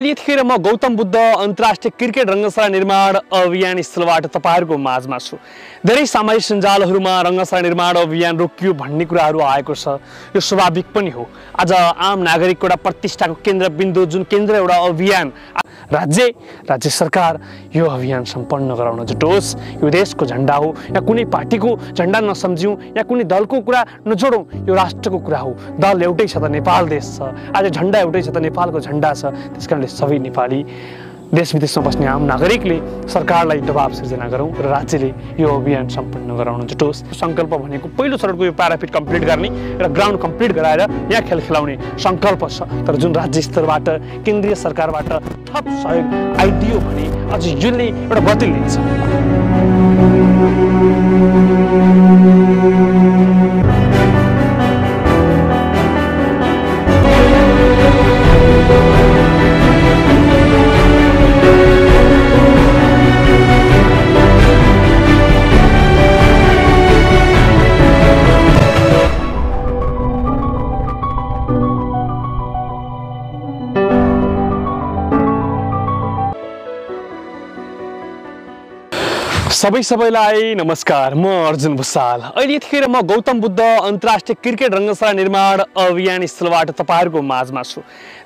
यतिखेर म गौतम बुद्ध अन्तर्राष्ट्रिय क्रिकेट रङ्गशाला निर्माण अभियान स्थलबाट तपाईहरुको माझमा छु। धेरै सामाजिक सञ्जालहरुमा रङ्गशाला निर्माण अभियान रोकियो भन्ने कुराहरु आएको छ। यो स्वाभाविक पनि हो। आज आम नागरिकको एउटा प्रतिष्ठाको केन्द्रबिन्दु जुन केन्द्र एउटा अभियान राज्य सरकार यो अभियान सम्पन्न गराउन जुटोस्। यो देशको झण्डा हो, या कुनै पार्टीको झण्डा नसम्झियौं, या कुनै दलको कुरा नजोडौं। यो राष्ट्रको कुरा हो। दल एउटै छ त नेपाल देश छ। आज झण्डा एउटै छ त नेपालको झण्डा छ। त्यसकारणले सबै नेपाली देश विदेशमा बस्ने आम नागरिकले सरकारलाई दबाब सिर्जना गरौँ र राज्यले यो अभियान सम्पन्न गराउन जुटोस्। संकल्प भनेको पहिलो चरणको यो प्याराफिट कम्प्लिट गर्ने र ग्राउन्ड कम्प्लिट गराएर यहाँ खेल खेलाउने संकल्प छ। तर जुन राज्य स्तरबाट केन्द्रीय सरकारबाट थप सहयोग आइदियो भने अझ यसले एउटा गति लिन्छ। सबैलाई नमस्कार। म अर्जुन भुसाल। अहिले यतिखेर म गौतम बुद्ध अन्तर्राष्ट्रिय क्रिकेट रङ्गशाला निर्माण अभियान स्थलबाट तपाईहरुको माझमा छु।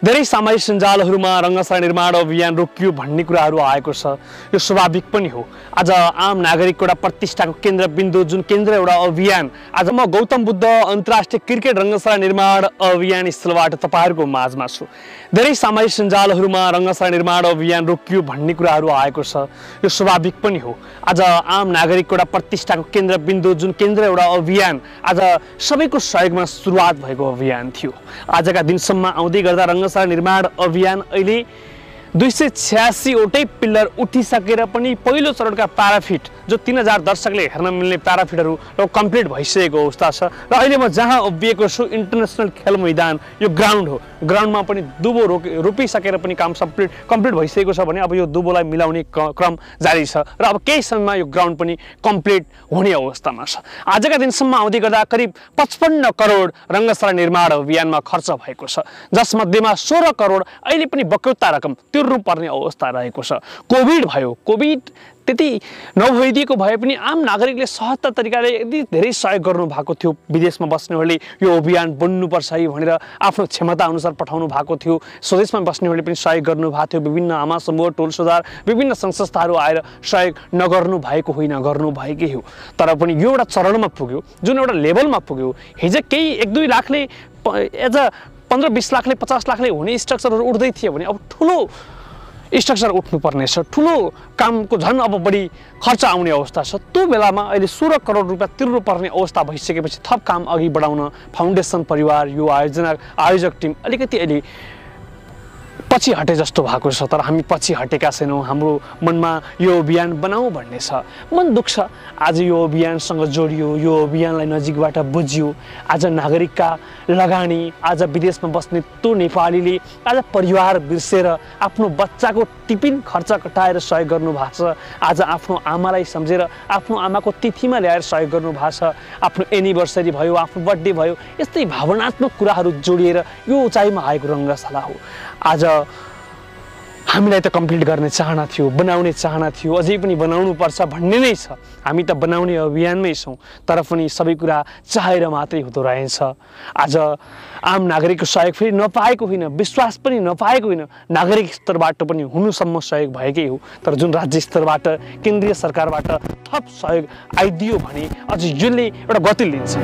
धेरै सामाजिक सञ्जालहरुमा रङ्गशाला निर्माण अभियान रोकियो भन्ने कुराहरु आएको छ। यो स्वाभाविक पनि हो। आज आम नागरिकको एउटा प्रतिष्ठाको केन्द्रबिन्दु जुन केन्द्र एउटा अभियान आज म गौतम बुद्ध अन्तर्राष्ट्रिय क्रिकेट रङ्गशाला निर्माण अभियान स्थलबाट तपाईहरुको माझमा छु। धेरै सामाजिक सञ्जालहरुमा रङ्गशाला निर्माण अभियान रोकियो भन्ने कुराहरु आएको छ। यो स्वाभाविक पनि हो। आज आम नागरिकको एउटा प्रतिष्ठाको केन्द्रबिन्दु जुन केन्द्र एउटा अभियान आज सबैको सहयोगमा सुरुवात भएको अभियान थियो। आजका दिनसम्म आउँदै गर्दा रङ्गशाला निर्माण अभियान अहिले 286 वटै पिल्लर उठिसकेर पनि पहिलो चरणका प्याराफिट जो 3000 दर्शकले हेर्न मिल्ने प्याराफिटहरू कम्प्लिट भइसकेको अवस्था छ। र अहिले म जहाँ उभिएको छु इन्टरनेसनल खेल मैदान यो ग्राउन्ड हो। ग्राउन्डमा पनि दुबो रोपिसकेर पनि काम कम्प्लिट भइसकेको छ भने अब यो दुबोलाई मिलाउने क्रम जारी छ र अब केही समयमा यो ग्राउन्ड पनि कम्प्लिट हुने अवस्थामा छ। आजका दिनसम्म आउँदै गर्दा करिब 55 करोड रङ्गशाला निर्माण अभियानमा खर्च भएको छ, जसमध्येमा 16 करोड अहिले पनि बक्यौता रकम तिर्नुपर्ने अवस्था रहेको छ। कोभिड भयो। कोभिड त्यति नभइदिएको भए पनि आम नागरिकले सहजता तरिकाले यदि धेरै सहयोग गर्नु भएको थियो। विदेशमा बस्नेहरूले यो अभियान बन्नुपर्छ है भनेर आफ्नो क्षमता अनुसार पठाउनु भएको थियो। स्वदेशमा बस्नेहरूले पनि सहयोग गर्नु भएको थियो। विभिन्न आमा समूह, टोल सुधार, विभिन्न संस्थाहरू आएर सहयोग नगर्नु भएको होइन, गर्नु भएकै हो। तर पनि यो एउटा चरणमा पुग्यो, जुन एउटा लेभलमा पुग्यो। हिजो केही 1-2 लाखले एज 15-20 लाखले 50 लाखले हुने स्ट्रक्चरहरू उठ्दै थियो भने अब ठुलो स्ट्रक्चर उठ्नुपर्ने छ। ठुलो कामको झन् अब बढी खर्च आउने अवस्था छ। त्यो बेलामा अहिले 16 करोड रुपियाँ तिर्नुपर्ने अवस्था भइसकेपछि थप काम अघि बढाउन फाउन्डेसन परिवार यो आयोजक टिम अलिकति अहिले पछि हटे जस्तो भएको छ। तर हामी पछि हटेका छैनौँ। हाम्रो मनमा यो अभियान बनाऊ भन्ने छ। मन दुख्छ आज यो अभियानसँग जोडियो, यो अभियानलाई नजिकबाट बुझियो। आज नागरिकका लगानी, आज विदेशमा बस्ने त्यो नेपालीले आज परिवार बिर्सेर आफ्नो बच्चाको टिफिन खर्च कटाएर सहयोग गर्नु भएको छ। आज आफ्नो आमालाई सम्झेर आफ्नो आमाको तिथिमा ल्याएर सहयोग गर्नु भएको छ। आफ्नो एनिभर्सरी भयो, आफ्नो बर्थडे भयो, यस्तै भावनात्मक कुराहरू जोडिएर यो उचाइमा आएको रङ्गशाला हो। आज हामीलाई त कम्प्लिट गर्ने चाहना थियो, बनाउने चाहना थियो, अझै पनि बनाउनु पर्छ भन्ने नै छ। हामी त बनाउने अभियानमै छौँ। तर पनि सबै कुरा चाहेर मात्रै हुँदो रहेछ। आज आम नागरिकको सहयोग फेरि नपाएको होइन, विश्वास पनि नपाएको होइन, नागरिक स्तरबाट पनि हुनुसम्म सहयोग भएकै हो। तर जुन राज्य स्तरबाट केन्द्रीय सरकारबाट थप सहयोग आइदियो भने अझ यसले एउटा गति लिन्छ।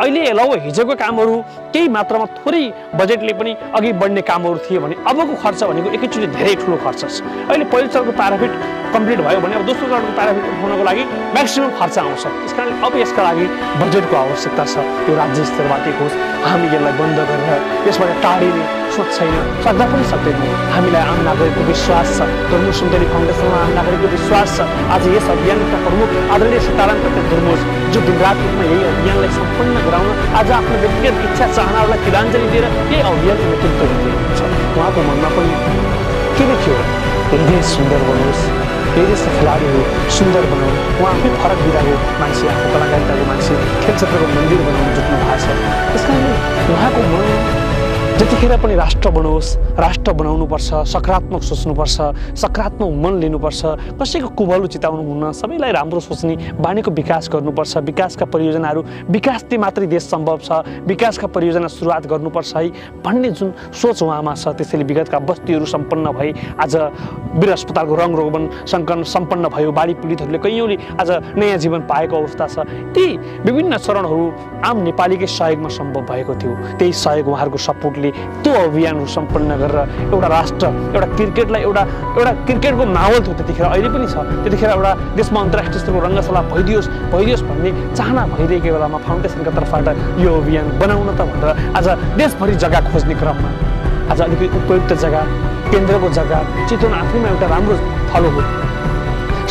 अहिले लौ हिजोको कामहरू केही मात्रामा थोरै बजेटले पनि अघि बढ्ने कामहरू थिए भने अबको खर्च भनेको एकैचोटि धेरै ठुलो खर्च छ। अहिले पहिलो चरणको प्याराफिट कम्प्लिट भयो भने अब दोस्रो चरणको प्याराफिट उठाउनको लागि म्याक्सिमम खर्च आउँछ। त्यसकारणले अब यसका लागि बजेटको आवश्यकता छ। यो राज्य स्तरबाट होस्, हामी यसलाई बन्द गरेर यसबाट टाढिने सोच छैन, सक्दा पनि सक्दैनौँ। हामीलाई आम नागरिकको विश्वास छ, धर्म सुन्दरी फाउन्डेसनमा आम नागरिकको विश्वास छ। आज यस अभियानका प्रमुख आदरणीय सीताराम प्रसाद धर्मोज जो दिनरात रूपमा यही अभियानलाई सम्पन्न गराउन आज आफ्नो व्यक्तिगत इच्छा चाहनाहरूलाई तिलाञ्जली दिएर यही अभियानको नेतृत्व गरिरहेको छ। उहाँको मनमा पनि के नै थियो, यही देश सुन्दर बनोस्, यही देशका खेलाडीहरू सुन्दर बनाउँ। उहाँ आफै फरक विधाको मान्छे, आफ्नो कलाकारिताको मान्छे, खेल क्षेत्रको मन्दिर बनाउन जुट्नु भएको छ। त्यस कारणले उहाँको मन जतिखेर पनि राष्ट्र बनोस्, राष्ट्र बनाउनुपर्छ, सकारात्मक सोच्नुपर्छ, सकारात्मक मन लिनुपर्छ, कसैको कुभलो चिताउनु हुन्न, सबैलाई राम्रो सोच्ने बानीको विकास गर्नुपर्छ। विकासका परियोजनाहरू विकासले मात्रै देश सम्भव छ, विकासका परियोजना सुरुवात गर्नुपर्छ है भन्ने जुन सोच उहाँमा छ। त्यसैले विगतका बस्तीहरू सम्पन्न भए, आज वीर अस्पतालको रङ रोगन सम्पन्न भयो, बाढी पीडितहरूले कैयौँले आज नयाँ जीवन पाएको अवस्था छ। ती विभिन्न चरणहरू आम नेपालीकै सहयोगमा सम्भव भएको थियो। त्यही सहयोग उहाँहरूको सपोर्टले त्यो अभियानहरू सम्पन्न गरेर एउटा राष्ट्र, एउटा क्रिकेटलाई एउटा क्रिकेटको माहौल थियो त्यतिखेर, अहिले पनि छ। त्यतिखेर एउटा देशमा अन्तर्राष्ट्रिय स्तरको रङ्गशाला भइदियोस् भन्ने चाहना भइरहेको बेलामा फाउन्डेसनका तर्फबाट यो अभियान बनाउन त भनेर आज देशभरि जग्गा खोज्ने क्रममा आज अलिकति उपयुक्त जग्गा, केन्द्रको जग्गा चितवन आफैमा एउटा राम्रो थलो हो,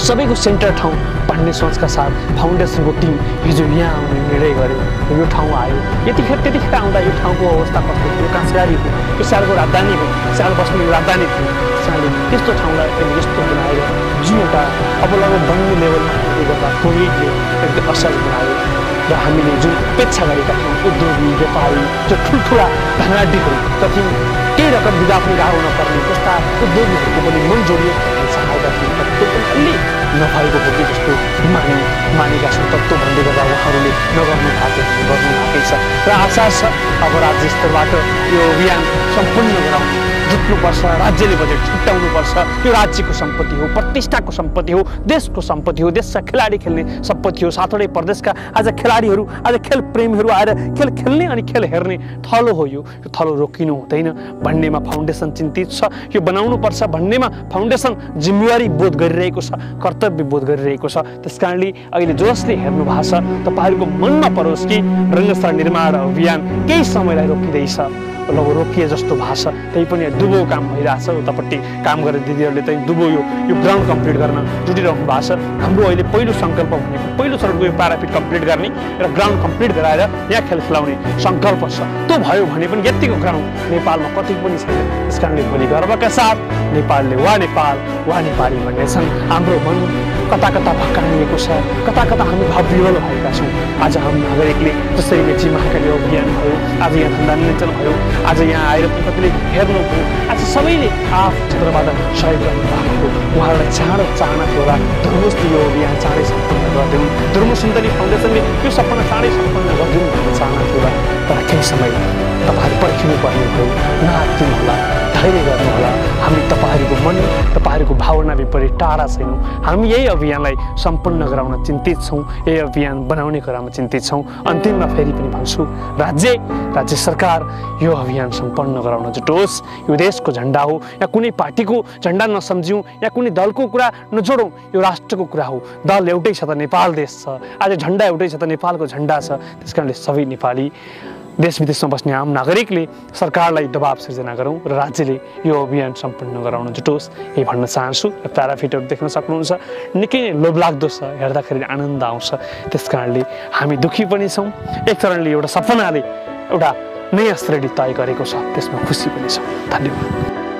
सबैको सेन्टर ठाउँ भन्ने सोचका साथ फाउन्डेसनको टिम हिजो यहाँ आउने निर्णय गर्यो। यो ठाउँ आयो। त्यतिखेर आउँदा यो ठाउँको अवस्था कस्तो थियो, काँसगारी हो, यो स्यालको राजधानी हो, स्याल बस्ने राजधानी थियो। त्यसैले त्यस्तो ठाउँलाई यस्तो बनाएर जुन एउटा अब लगभग बन्ने लेभलमा गर्दा कोभिडले एकदम असर बनायो र हामीले जुन अपेक्षा गरेका थियौँ उद्योगी, व्यापारी, जो ठुल्ठुला धनाढ्यहरू जति केही रकम बिदा पनि गाह्रो नपर्ने त्यस्ता उद्योगीहरूको पनि मन जोडियो सहायता थियो, तर त्यो पनि अलि नभएको हो कि जस्तो मानेका छन्। तत्त्व भन्दै गर्दा उहाँहरूले नगर्नु भएकै छ र आशा छ अब राज्य स्तरबाट यो अभियान सम्पूर्ण गराउन जुट्नुपर्छ। राज्यले बजेट छुट्याउनुपर्छ। यो राज्यको सम्पत्ति हो, प्रतिष्ठाको सम्पत्ति हो, देशको सम्पत्ति हो, देशका खेलाडी खेल्ने सम्पत्ति हो। साथै प्रदेशका आज खेलाडीहरू, आज खेल प्रेमीहरू आएर खेल खेल्ने अनि खेल हेर्ने थलो हो। यो थलो रोकिनु हुँदैन भन्नेमा फाउन्डेसन चिन्तित छ। यो बनाउनुपर्छ भन्नेमा फाउन्डेसन जिम्मेवारी बोध गरिरहेको छ, कर्तव्य बोध गरिरहेको छ। त्यसकारणले अहिले जसले हेर्नु भएको छ तपाईँहरूको मनमा परोस् कि रङ्गशाला निर्माण अभियान केही समयलाई रोकिँदैछ, रोकिए जस्तो भएको छ। त्यही पनि दुबो काम भइरहेछ। उतापट्टि काम गरेर दिदीहरूले चाहिँ दुबो यो ग्राउन्ड कम्प्लिट गर्न जुटिरहनु भएको छ। हाम्रो अहिले पहिलो सङ्कल्प भनेको पहिलो चरणको यो प्याराफिट कम्प्लिट गर्ने र ग्राउन्ड कम्प्लिट गराएर यहाँ खेल खेलाउने सङ्कल्प छ। त्यो भयो भने पनि यतिको ग्राउन्ड नेपालमा कतै पनि छैन। त्यस कारणले भोलि गर्वका साथ नेपालले वा नेपाल वा नेपाली भन्नेछन्। हाम्रो मन कता कता भक्काइएको छ, कता कता हामी भावविह्वल भएका छौँ। आज हाम नागरिकले जसरी मेची महाकाली अभियान भयो, आज यहाँ धन्दा नियन्त्रण भयो, आज यहाँ आएर पनि कतिले हेर्नुभयो, आज सबैले आफ्नो क्षेत्रबाट सहयोग गर्नुभएको उहाँहरूलाई चाँडो चाहना थियो होला धर्मोसले यो अभियान चाँडै सम्पन्न गरिदिउँ, धर्म सुन्दरी फाउन्डेसनले यो सपना चाँडै सम्पन्न गरिदिउँ भन्ने चाहना थियो होला। तर केही समय तपाईँहरू पर्खिनु पर्ने भयो। नआत्तिनु होला, धैर्य गर्नुहोला। हामी तपाईँहरूको मन, तपाईँहरूको भावना विपरीत टाढा छैनौँ। हामी यही अभियानलाई सम्पन्न गराउन चिन्तित छौँ, यही अभियान बनाउने कुरामा चिन्तित छौँ। अन्तिममा फेरि पनि भन्छु, राज्य सरकार यो अभियान सम्पन्न गराउन जुटोस्। यो देशको झन्डा हो, या कुनै पार्टीको झन्डा नसम्झौँ, या कुनै दलको कुरा नजोडौँ। यो राष्ट्रको कुरा हो। दल एउटै छ त नेपाल देश छ, आज झन्डा एउटै छ त नेपालको झन्डा छ। त्यस कारणले सबै नेपाली देश विदेशमा बस्ने आम नागरिकले सरकारलाई दबाब सिर्जना गरौँ र राज्यले यो अभियान सम्पन्न गराउन जुटोस्, यही भन्न चाहन्छु। प्याराफिटहरू देख्न सक्नुहुन्छ, निकै नै लोभलाग्दो छ, हेर्दाखेरि आनन्द आउँछ। त्यस कारणले हामी दुःखी पनि छौँ। एक कारणले एउटा सपनाले एउटा नयाँ श्रेणी तय गरेको छ, त्यसमा खुसी पनि छौँ। धन्यवाद।